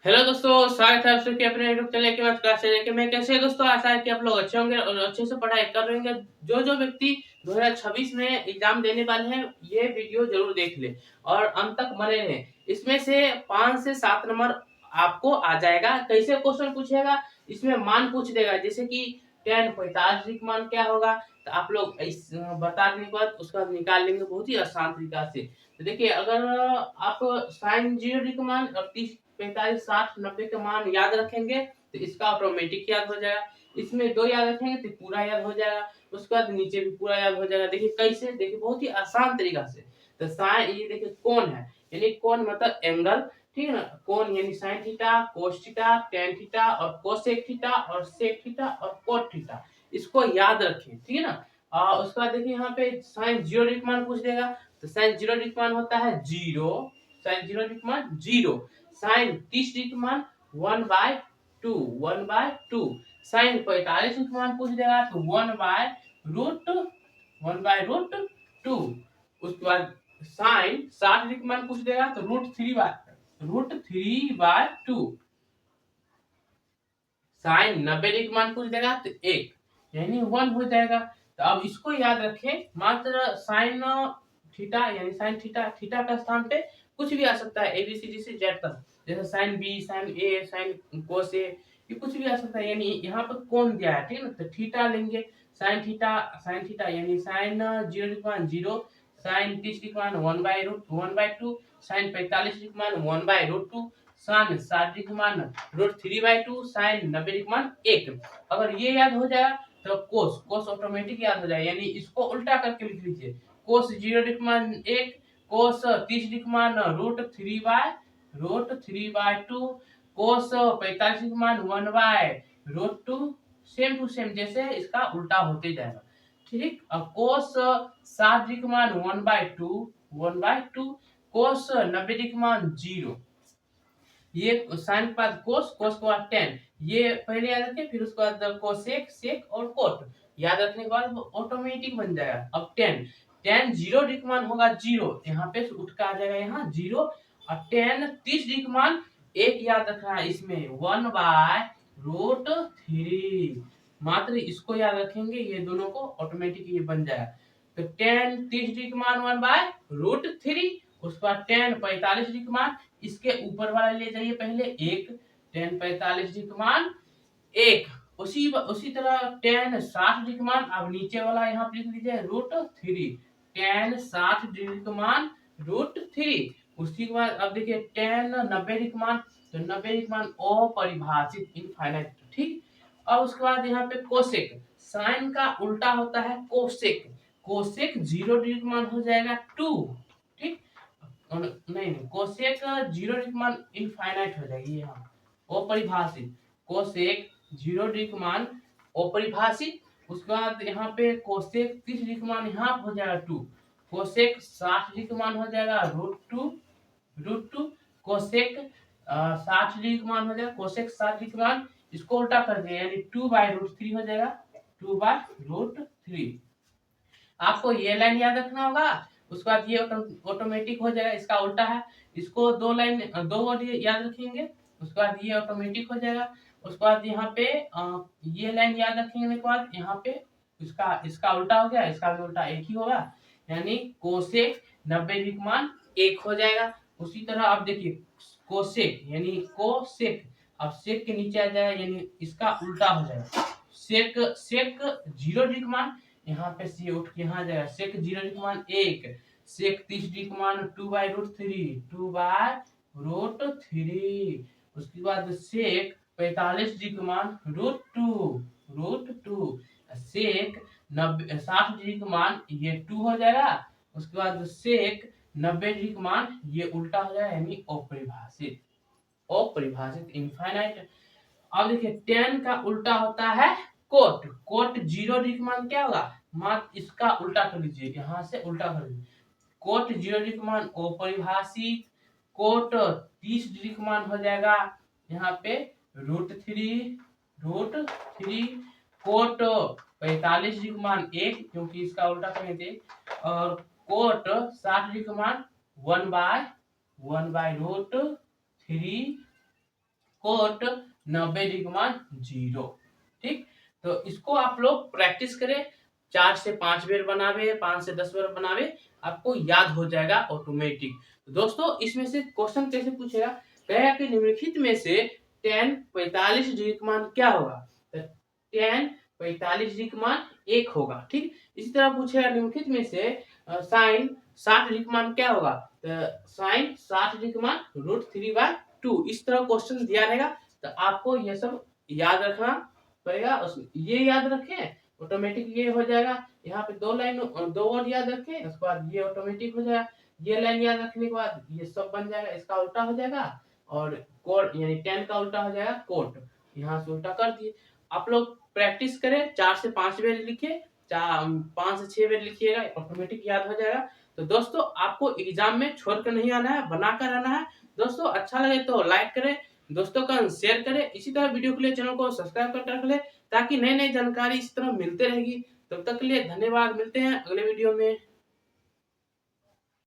Hello दोस्तों, स्वागत है आप सबके अपने यूट्यूब चैनल के बाद क्लास लेके। मैं कैसे हैं दोस्तों, आशा है कि आप लोग अच्छे होंगे और अच्छे से पढ़ाई कर रहे होंगे। जो जो व्यक्ति 2026 में एग्जाम देने वाले हैं ये वीडियो जरूर देख ले और अंत तक बने रहे। इसमें से 5 से 7 नंबर आपको आ जाएगा। कैसे क्वेश्चन पूछेगा, इसमें मान पूछ देगा, जैसे कि tan 45 मान क्या होगा, तो आप लोग इस बता देने के बाद उसका निकाल लेंगे बहुत ही आसान तरीका से। तो देखिए, अगर आप साइन 0 का मान और 30 45 60 90 का मान याद रखेंगे तो इसका ऑटोमेटिक याद हो जाएगा। इसमें 2 याद रखेंगे तो पूरा याद हो जाएगा। उसके बाद नीचे भी पूरा याद हो जाएगा। देखिए कैसे, देखिए बहुत ही आसान तरीका से। तो साइन, ये देखिए कोण है, यानी कोण मतलब एंगल, ठीक है ना। कोण यानी sine theta, cos theta, tan theta और कोसेक थीटा और सेक थीटा और कोट थीटा, इसको याद रखें, ठीक है ना। उसके बाद देखिए यहाँ पे साइन 0 मान पूछ देगा। तो साइन 0 मान होता है 0, साइन 0 मान 0। साइन 30 मान 1/2, 1/2। साइन 45 मान पूछ देगा तो 1/√2। उसके बाद साइन 60 मान पूछ देगा तो √3/2। साइन 90 मान पूछ देगा तो 1, यानी 1 हो जाएगा। तो अब इसको याद रखें, मात्र साइन थीटा यानी साइन थीटा, थीटा का स्थान पे कुछ भी आ सकता है, ABCD से जेड तक, जैसे साइन बी, साइन ए, साइन कोस ए, ये कुछ भी आ सकता है। यानी यहाँ पर कोण दिया है, ठीक है ना, तो थीटा लेंगे। साइन थीटा यानी साइन 0 साइन 30 मान 1/2, साइन 45 मान 1/√2, साइन 60 मान √3/2, साइन 90 मान 1। अगर ये याद हो जाए तो कोस, कोस ऑटोमेटिक याद हो जाए, यानी इसको उल्टा करके लिख लीजिए। कोस 0 मान 1, कोस 30 मान √3/2, कोस 45 मान 1/√2। सेम टू सेम, जैसे इसका उल्टा होते जाएगा, ठीक। अब कोस 60 मान 1/2, कोस 90 मान 0। ये साइन के बाद कोस, कोस के बाद टेन, ये पहले याद रखें, फिर उसके बाद कोसेक, सेक और कोट याद रखने के बाद ऑटोमेटिक बन जाएगा। अब टेन, टेन 0 मान होगा 0, यहाँ पे उठ के आ जाएगा यहाँ 0। और टेन 30 मान 1 याद रखना है, इसमें 1/√3। मात्र इसको याद रखेंगे, ये दोनों को ऑटोमेटिक ये बन जाएगा। तो टेन 30 मान 1/√3। उसके बाद टेन 45 मान, इसके ऊपर वाला ले जाइए पहले 1, टेन 45 मान 1। उसी तरह टेन 60 मान, अब नीचे वाला यहाँ पे लिख लीजिए √3, टेन 60 मान √3। उसके बाद अब देखिए टेन 90 मान, तो 90 मान अपरिभाषित, इनफाइनाइट, ठीक। और उसके बाद यहाँ पे कोसेक, साइन का उल्टा होता है कोसेक। कोसेक 0 मान हो जाएगा 2, ठीक। नहीं, कोसेक 0 मान इनफाइनाइट हो जाएगी, यहाँ अपरिभाषित। कोसेक 0 मान अपरिभाषित। उसके बाद यहाँ पे कोसेक 30 मान यहाँ हो जाएगा 2, कोसेक 60 मान हो जाएगा √2। कोसेक 60 मान हो जाएगा, कोसेक 60 मान, इसको उल्टा कर दिया यानी 2/√3 हो जाएगा, 2/√3। आपको ये लाइन याद रखना होगा। उसके बाद ये ऑटोमेटिक हो जाएगा, इसका उल्टा है। इसको दो वर्ड याद रखेंगे, उसके बाद ये ऑटोमेटिक हो जाएगा। उसके बाद यहाँ पे ये लाइन याद रखेंगे के बाद यहाँ पे इसका उल्टा हो गया, इसका भी उल्टा एक ही होगा, यानी कोसेक 90 मान 1 हो जाएगा। उसी तरह आप देखिए कोसेक यानी कोसेक, अब सेक के नीचे आ जाएगा, यानी इसका उल्टा हो जाएगा। सेक, सेक 0 मान, यहाँ पे सी उठ के यहाँ जाएगा, सेक 0 मान 1, सेक 30 मान 2/√3। उसके बाद सेक 45 मान √2, सेक 60 मान ये 2 हो जाएगा। उसके बाद सेक 90 मान ये उल्टा हो जाएगा, यानी अपरिभाषित, अपरिभाषित, इनफाइनाइट। अब देखिए टेन का उल्टा होता है कोट, कोट 0 मान क्या होगा, मात्र इसका उल्टा कर लीजिए, यहाँ से उल्टा कर लीजिए। कोट 0 मान अपरिभाषित, कोट 30 मान हो जाएगा यहाँ पे √3, कोट 45 मान 1, क्योंकि इसका उल्टा करेंगे, और कोट 60 मान 1/√3 कोट 90 डिग्री का मान 0। ठीक, तो इसको आप लोग प्रैक्टिस करें, 4 से 5 बार बनावे, 5 से 10 बार बनावे, आपको याद हो जाएगा ऑटोमेटिक। तो दोस्तों इसमें से क्वेश्चन कैसे पूछेगा, कहेगा कि निम्नलिखित में से tan 45 डिग्री का मान क्या होगा, तो tan 45 डिग्री का मान 1 होगा। ठीक, इसी तरह पूछेगा निम्नलिखित में से sin 60 डिग्री का मान क्या होगा, तो sin 60 डिग्री का मान √3/2। इस तरह क्वेश्चन दिया रहेगा, तो आपको ये सब याद रखना पड़ेगा। ये याद रखें ऑटोमेटिक ये हो जाएगा। यहाँ पे 2 लाइन 2 वर्ड याद रखें, उसके बाद ये ऑटोमेटिक हो जाएगा। ये लाइन याद रखने के बाद ये सब बन जाएगा, इसका उल्टा हो जाएगा, और कोट यानी 10 का उल्टा हो जाएगा कोट, यहाँ से उल्टा कर दिए। आप लोग प्रैक्टिस करें, 4 से 5 बार लिखे, 5 से 6 बार लिखिएगा, ऑटोमेटिक याद हो जाएगा। तो दोस्तों आपको एग्जाम में छोड़ कर नहीं आना है, बना कर आना है। दोस्तों अच्छा लगे तो लाइक करें, दोस्तों का शेयर करें। इसी तरह वीडियो के लिए चैनल को सब्सक्राइब करके रख ले, ताकि नई नई जानकारी इस तरह मिलते रहेगी। तब तक के लिए धन्यवाद, मिलते हैं अगले वीडियो में।